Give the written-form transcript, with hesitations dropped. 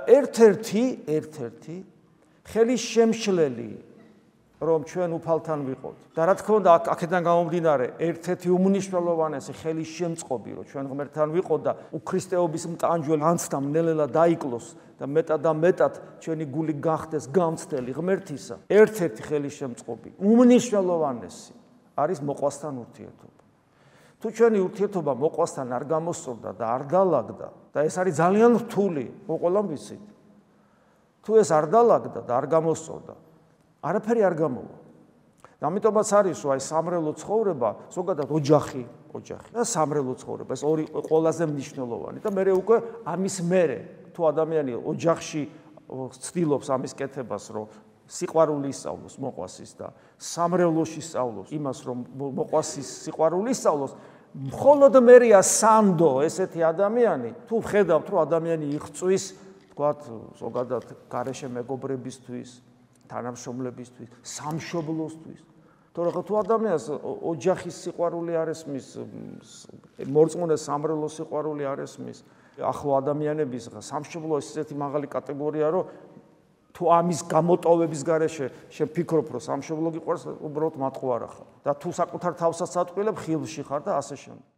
ერთ-ერთი ხელის შემშლელი რომ ჩვენ უფალთან ვიყოთ. და რა თქმა უნდა, აქედან გამომდინარე, ერთ-ერთი უმნიშვნელოვანესი ხელის შემწყობი, რომ ჩვენ ღმერთთან ვიყოთ და უქრისტეობის მტანჯველი განცდა ნელ-ნელა დაიკლოს და მეტად ჩვენი გული გახდეს გამცდელი ღმერთისა. ერთ-ერთი ხელის შემწყობი, უმნიშვნელოვანესი არის მოყვასთან ურთიერთობა. თუ ჩვენი ურთიერთობა მოყვასთან არ გამოსწორდა და არ დალაგდა და ეს არის ძალიან რთული, ყველამ ვიცით. თუ ეს არ დალაგდა და არ გამოსწორდა, არაფერი არ გამოვა. და ამიტომაც არის, რომ აი სამრელო ცხოვრება, ზოგადად ოჯახი და სამრელო ცხოვრება, ეს ორი ყველაზე მნიშვნელოვანი და მე უკვე ამის მერე, თუ ადამიანი ოჯახში ცდილობს ამის კეთებას, რომ სიყვარული ისწავლოს მოყვასის და სამრელოში სწავლობს იმას, რომ მოყვასის სიყვარული ისწავლოს, მხოლოდ მერეა სანდო ესეთი ადამიანი, თუ ხედავთ, რომ ადამიანი იღწვის, თქვათ, ზოგადად გარეშე მეგობრებისთვის, თანამშრომლებისთვის, სამშობლოსთვის. თორე თუ ადამიანს ოჯახის სიყვარული არ ესმის, მორწმუნე სამრელო სიყვარული არ ესმის, ახლო ადამიანების სამშობლო ესეთი მაღალი კატეგორია, რომ თუ ამის გამოტოვების გარეშე შენ ფიქრობ, რომ სამშობლო გიყვარს, უბრალოდ მატყუ არ ახარ. და თუ საკუთარ თავსაც აწყვილებ, ხილში ხარ და ასე შემდეგ.